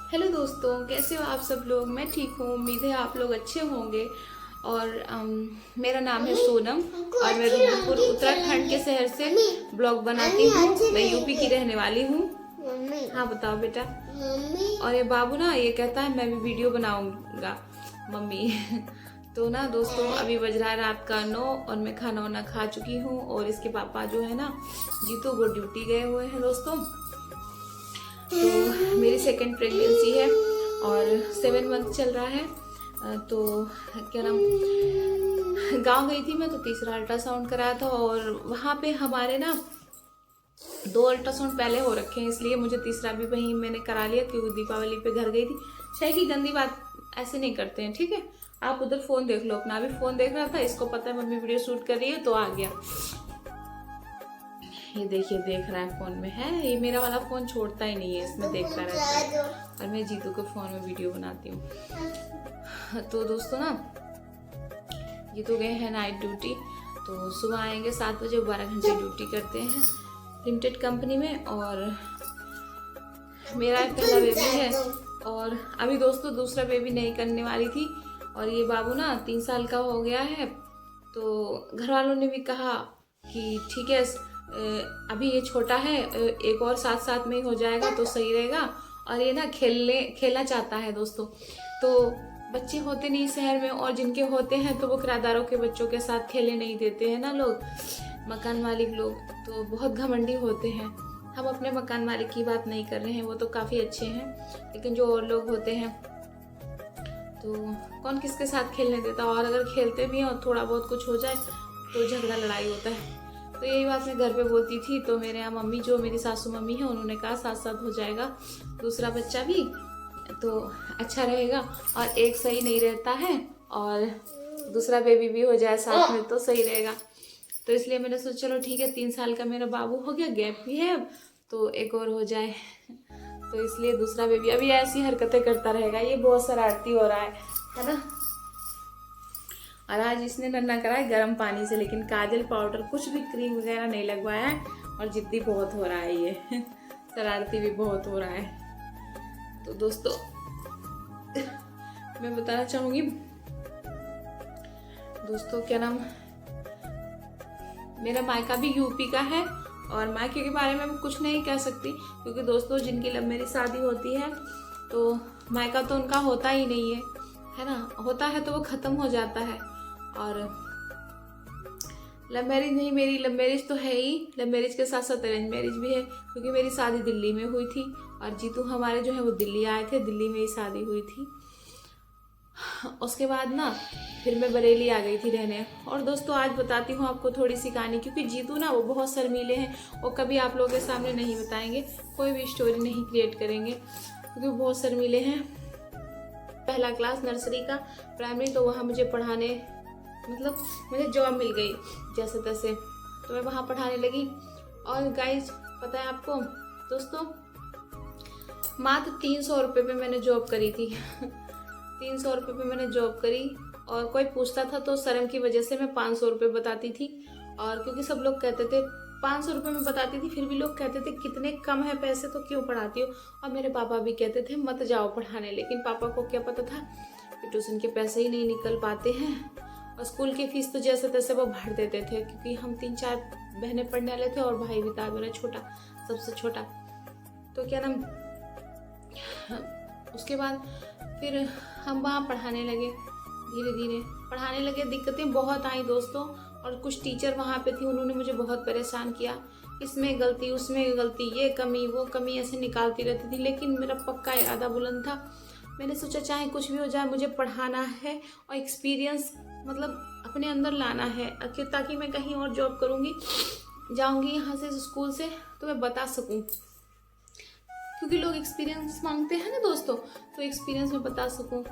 Hello दोस्तों, कैसे हो आप सब लोग। मैं ठीक हूँ, उम्मीद है आप लोग अच्छे होंगे। और मेरा नाम है सोनम और मैं रुद्रपुर उत्तराखंड के शहर से ब्लॉग बनाती हूँ। मैं यूपी की रहने वाली हूँ। हाँ बताओ बेटा। और ये बाबू ना ये कहता है मैं भी वीडियो बनाऊंगा मम्मी। तो ना दोस्तों अभी बज रहा है रात का 9 और मैं खाना वाना खा चुकी हूँ। और इसके पापा जो है ना जीतू वो ड्यूटी गए हुए हैं दोस्तों। तो मेरी सेकेंड प्रेगनेंसी है और 7 मंथ चल रहा है। तो क्या नाम, गांव गई थी मैं तो तीसरा अल्ट्रासाउंड कराया था। और वहाँ पे हमारे ना 2 अल्ट्रासाउंड पहले हो रखे हैं, इसलिए मुझे तीसरा भी वहीं मैंने करा लिया क्योंकि दीपावली पे घर गई थी। शायद की गंदी बात ऐसे नहीं करते हैं, ठीक है। आप उधर फोन देख लो अपना। अभी फोन देख रहा था, इसको पता है मम्मी वीडियो शूट कर रही है तो आ गया। ये देखिए देख रहा है फोन में, है ये मेरा वाला फोन छोड़ता ही नहीं है, इसमें देखता रहता है। और मैं जीतू के फोन में वीडियो बनाती हूँ। तो दोस्तों ना जीतू गए हैं नाइट ड्यूटी, तो सुबह आएंगे 7 बजे। 12 घंटे ड्यूटी करते हैं लिमिटेड कंपनी में। और मेरा पहला बेबी है और अभी दोस्तों दूसरा बेबी नहीं करने वाली थी। और ये बाबू ना 3 साल का हो गया है। तो घर वालों ने भी कहा कि ठीक है अभी ये छोटा है, एक और साथ साथ में ही हो जाएगा तो सही रहेगा। और ये ना खेलना चाहता है दोस्तों। तो बच्चे होते नहीं शहर में, और जिनके होते हैं तो वो किराएदारों के बच्चों के साथ खेलने नहीं देते हैं ना लोग, मकान मालिक लोग तो बहुत घमंडी होते हैं। हम अपने मकान मालिक की बात नहीं कर रहे हैं, वो तो काफ़ी अच्छे हैं, लेकिन जो और लोग होते हैं तो कौन किसके साथ खेलने देता। और अगर खेलते भी हैं और थोड़ा बहुत कुछ हो जाए तो झगड़ा लड़ाई होता है। तो यही बात मैं घर पे बोलती थी, तो मेरे यहाँ मम्मी जो मेरी सासू मम्मी है उन्होंने कहा साथ साथ हो जाएगा दूसरा बच्चा भी तो अच्छा रहेगा। और एक सही नहीं रहता है और दूसरा बेबी भी हो जाए साथ में तो सही रहेगा। तो इसलिए मैंने सोचा चलो ठीक है, 3 साल का मेरा बाबू हो गया, गैप भी है अब तो एक और हो जाए। तो इसलिए दूसरा बेबी अभी ऐसी हरकतें करता रहेगा, ये बहुत शरारती हो रहा है ना। और आज इसने नन्ना करा है गर्म पानी से, लेकिन काजल पाउडर कुछ भी क्रीम वगैरह नहीं लगवाया है। और जिद्दी बहुत हो रहा है ये, शरारती भी बहुत हो रहा है। तो दोस्तों मैं बताना चाहूँगी दोस्तों, क्या नाम, मेरा मायका भी यूपी का है। और मायके के बारे में मैं कुछ नहीं कह सकती क्योंकि दोस्तों जिनकी लव मैरिज शादी होती है तो मायका तो उनका होता ही नहीं है ना। होता है तो वो ख़त्म हो जाता है। और लव मैरिज नहीं, मेरी लव मैरिज तो है ही, लव मैरिज के साथ साथ अरेंज मैरिज भी है क्योंकि मेरी शादी दिल्ली में हुई थी और जीतू हमारे जो है वो दिल्ली आए थे, दिल्ली में ही शादी हुई थी। उसके बाद ना फिर मैं बरेली आ गई थी रहने। और दोस्तों आज बताती हूँ आपको थोड़ी सी कहानी, क्योंकि जीतू ना वो बहुत शर्मीले हैं और कभी आप लोगों के सामने नहीं बताएंगे, कोई भी स्टोरी नहीं क्रिएट करेंगे क्योंकि वो बहुत शर्मीले हैं। पहला क्लास नर्सरी का प्राइमरी, तो वहाँ मुझे पढ़ाने मतलब मुझे जॉब मिल गई जैसे तैसे, तो मैं वहाँ पढ़ाने लगी। और गाइज पता है आपको दोस्तों, मात्र 300 रुपये पे मैंने जॉब करी थी। 300 रुपये पे मैंने जॉब करी। और कोई पूछता था तो शर्म की वजह से मैं 500 रुपये बताती थी। और क्योंकि सब लोग कहते थे 500 रुपये में बताती थी, फिर भी लोग कहते थे कितने कम है पैसे तो क्यों पढ़ाती हो। और मेरे पापा भी कहते थे मत जाओ पढ़ाने, लेकिन पापा को क्या पता था कि ट्यूशन के पैसे ही नहीं निकल पाते हैं। और स्कूल की फीस तो जैसे तैसे वो भर देते थे क्योंकि हम 3-4 बहनें पढ़ने वाले थे और भाई भी था मेरा छोटा, सबसे छोटा। तो क्या नाम, उसके बाद फिर हम वहाँ पढ़ाने लगे, धीरे धीरे पढ़ाने लगे। दिक्कतें बहुत आई दोस्तों, और कुछ टीचर वहाँ पे थी उन्होंने मुझे बहुत परेशान किया, इसमें गलती उसमें गलती, ये कमी वो कमी ऐसे निकालती रहती थी। लेकिन मेरा पक्का इरादा बुलंद था, मैंने सोचा चाहे कुछ भी हो जाए मुझे पढ़ाना है और एक्सपीरियंस मतलब अपने अंदर लाना है, ताकि मैं कहीं और जॉब करूँगी जाऊँगी यहाँ से स्कूल से तो मैं बता सकूँ, क्योंकि लोग एक्सपीरियंस मांगते हैं ना दोस्तों, तो एक्सपीरियंस में बता सकूं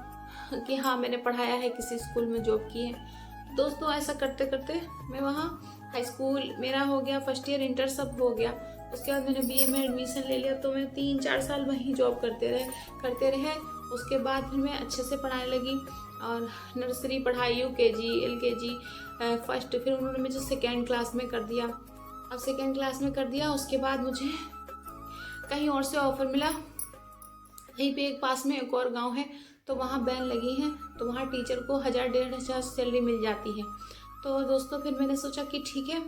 कि हाँ मैंने पढ़ाया है, किसी स्कूल में जॉब की है। दोस्तों ऐसा करते करते मैं वहाँ हाई स्कूल मेरा हो गया, फर्स्ट ईयर इंटर सब हो गया। उसके बाद मैंने बीए में एडमिशन ले लिया, तो मैं 3-4 साल वहीं जॉब करते रहे। उसके बाद फिर मैं अच्छे से पढ़ाने लगी और नर्सरी पढ़ाई, UKG LKG फर्स्ट, फिर उन्होंने मुझे 2nd क्लास में कर दिया। अब 2nd क्लास में कर दिया, उसके बाद मुझे कहीं और से ऑफर मिला कहीं पे एक पास में एक और गांव है, तो वहाँ बैन लगी है, तो वहाँ टीचर को 1000-1500 सैलरी मिल जाती है। तो दोस्तों फिर मैंने सोचा कि ठीक है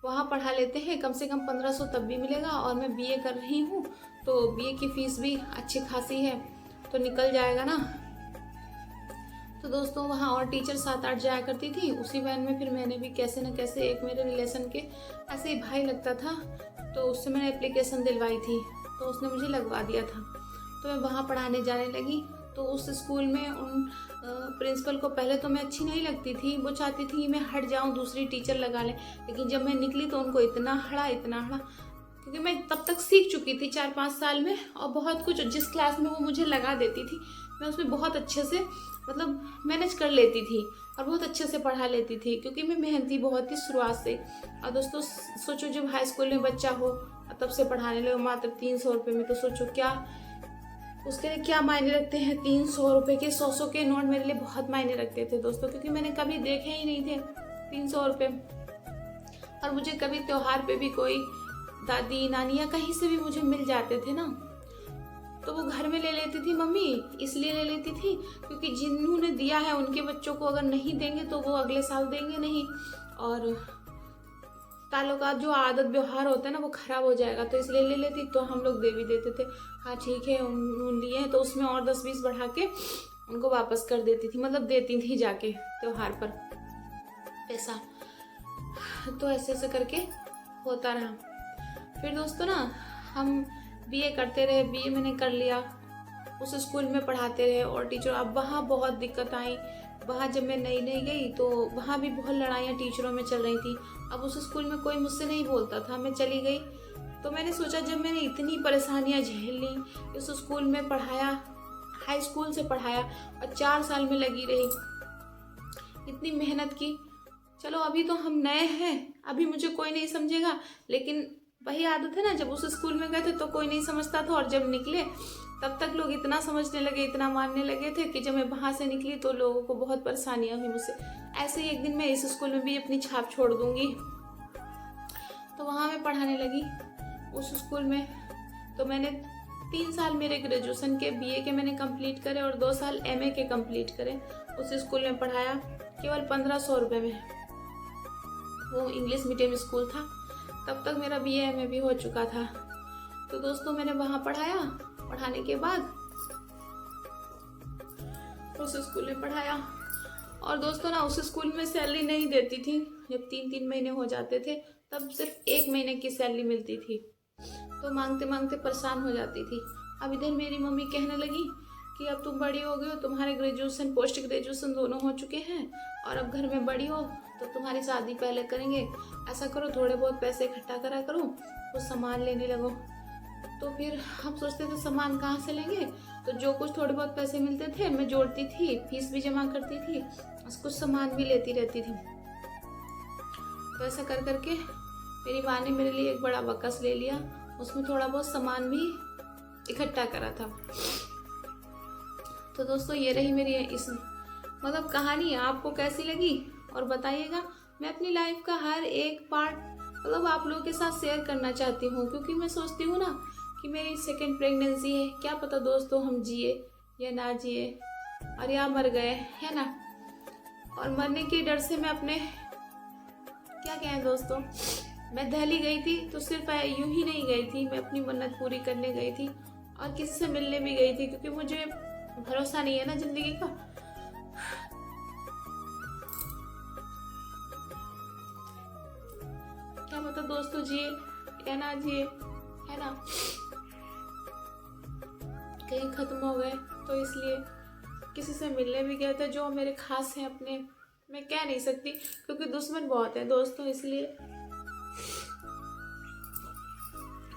वहाँ पढ़ा लेते हैं, कम से कम 1500 तब भी मिलेगा, और मैं बीए कर रही हूँ तो बीए की फ़ीस भी अच्छी खासी है, तो निकल जाएगा ना। तो दोस्तों वहाँ और टीचर 7-8 जाया करती थी, उसी वैन में फिर मैंने भी कैसे न कैसे, एक मेरे रिलेशन के ऐसे ही भाई लगता था, तो उससे मैंने एप्लीकेशन दिलवाई थी, तो उसने मुझे लगवा दिया था। तो मैं वहाँ पढ़ाने जाने लगी। तो उस स्कूल में उन प्रिंसिपल को पहले तो मैं अच्छी नहीं लगती थी, वो चाहती थी मैं हट जाऊँ, दूसरी टीचर लगा लें, लेकिन जब मैं निकली तो उनको इतना हड़ा, क्योंकि मैं तब तक सीख चुकी थी 4-5 साल में, और बहुत कुछ जिस क्लास में वो मुझे लगा देती थी मैं उसमें बहुत अच्छे से मतलब मैनेज कर लेती थी, और बहुत अच्छे से पढ़ा लेती थी, क्योंकि मैं मेहनती बहुत थी शुरुआत से। और दोस्तों सोचो जब हाई स्कूल में बच्चा हो तब से पढ़ाने लगे मात्र 300 रुपये में, तो सोचो क्या उसके लिए क्या मायने रखते हैं 300 रुपये के। 100 के नोट मेरे लिए बहुत मायने रखते थे दोस्तों, क्योंकि मैंने कभी देखे ही नहीं थे 300 रुपये। और मुझे कभी त्योहार पे भी कोई दादी नानी या कहीं से भी मुझे मिल जाते थे ना, तो वो घर में ले लेती थी मम्मी, इसलिए ले लेती थी क्योंकि जिन्होंने दिया है उनके बच्चों को अगर नहीं देंगे तो वो अगले साल देंगे नहीं, और तालों का जो आदत व्यवहार होता है ना वो खराब हो जाएगा, तो इसलिए ले लेती। तो हम लोग दे भी देते थे, हाँ ठीक है उन लिए हैं, तो उसमें और 10-20 बढ़ा के उनको वापस कर देती थी, मतलब देती थी जाके त्योहार पर पैसा। तो ऐसे ऐसे करके होता रहा। फिर दोस्तों ना हम बीए करते रहे, बीए मैंने कर लिया, उस स्कूल में पढ़ाते रहे, और टीचर अब वहाँ बहुत दिक्कत आई। वहाँ जब मैं नई नई गई तो वहाँ भी बहुत लड़ाइयाँ टीचरों में चल रही थी। अब उस स्कूल में कोई मुझसे नहीं बोलता था, मैं चली गई। तो मैंने सोचा जब मैंने इतनी परेशानियाँ झेल ली, उस स्कूल में पढ़ाया, हाई स्कूल से पढ़ाया और 4 साल में लगी रही, इतनी मेहनत की। चलो अभी तो हम नए हैं, अभी मुझे कोई नहीं समझेगा, लेकिन वही आदत है ना, जब उस स्कूल में गए थे तो कोई नहीं समझता था, और जब निकले तब तक लोग इतना समझने लगे, इतना मानने लगे थे कि जब मैं वहाँ से निकली तो लोगों को बहुत परेशानियाँ हुई मुझसे। ऐसे ही एक दिन मैं इस स्कूल में भी अपनी छाप छोड़ दूँगी। तो वहाँ मैं पढ़ाने लगी उस स्कूल में। तो मैंने 3 साल मेरे ग्रेजुएशन के बीए के मैंने कंप्लीट करे, और 2 साल एमए के कंप्लीट करे। उस स्कूल में पढ़ाया केवल 1500 रुपये में, वो इंग्लिश मीडियम स्कूल था। तब तक मेरा बीए एमए भी हो चुका था। तो दोस्तों मैंने वहाँ पढ़ाया, पढ़ाने के बाद उस स्कूल में पढ़ाया, और दोस्तों ना उस स्कूल में सैलरी नहीं देती थी। जब 3-3 महीने हो जाते थे तब सिर्फ 1 महीने की सैलरी मिलती थी, तो मांगते मांगते परेशान हो जाती थी। अब इधर मेरी मम्मी कहने लगी कि अब तुम बड़ी हो गई हो, तुम्हारे ग्रेजुएशन पोस्ट ग्रेजुएशन दोनों हो चुके हैं, और अब घर में बड़ी हो तो तुम्हारी शादी पहले करेंगे, ऐसा करो थोड़े बहुत पैसे इकट्ठा करा करो, कुछ सामान लेने लगो। तो फिर हम सोचते थे सामान कहाँ से लेंगे, तो जो कुछ थोड़े बहुत पैसे मिलते थे मैं जोड़ती थी, फीस भी जमा करती थी, कुछ सामान भी लेती रहती थी। तो ऐसा कर करके मेरी माँ ने मेरे लिए एक बड़ा बक्स ले लिया, उसमें थोड़ा बहुत सामान भी इकट्ठा करा था। तो दोस्तों ये रही मेरी इस मतलब कहानी, आपको कैसी लगी और बताइएगा। मैं अपनी लाइफ का हर एक पार्ट मतलब आप लोगों के साथ शेयर करना चाहती हूँ, क्योंकि मैं सोचती हूँ ना कि मेरी सेकंड प्रेगनेंसी है, क्या पता दोस्तों हम जिए या ना जिए, और या मर गए, है ना। और मरने के डर से मैं अपने क्या कहें दोस्तों, मैं दिल्ली गई थी तो सिर्फ यूं ही नहीं गई थी, मैं अपनी मन्नत पूरी करने गई थी, और किसी से मिलने भी गई थी, क्योंकि मुझे भरोसा नहीं है ना जिंदगी का। क्या पता दोस्तों जिए या ना जिए, है ना, कहीं खत्म हो गए। तो इसलिए किसी से मिलने भी गए थे जो मेरे खास हैं अपने, मैं कह नहीं सकती क्योंकि दुश्मन बहुत है दोस्तों, इसलिए।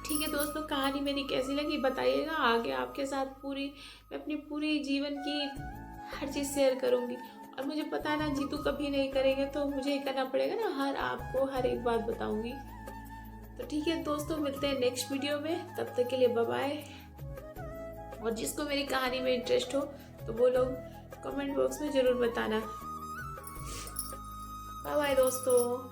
ठीक है दोस्तों, कहानी मेरी कैसी लगी बताइएगा। आगे आपके साथ मैं अपनी पूरी जीवन की हर चीज़ शेयर करूँगी, और मुझे पता है ना जीतू कभी नहीं करेंगे, तो मुझे ही करना पड़ेगा ना, आपको हर एक बात बताऊँगी। तो ठीक है दोस्तों, मिलते हैं नेक्स्ट वीडियो में, तब तक के लिए बाय बाय। और जिसको मेरी कहानी में इंटरेस्ट हो तो वो लोग कमेंट बॉक्स में ज़रूर बताना। बाय बाय दोस्तों।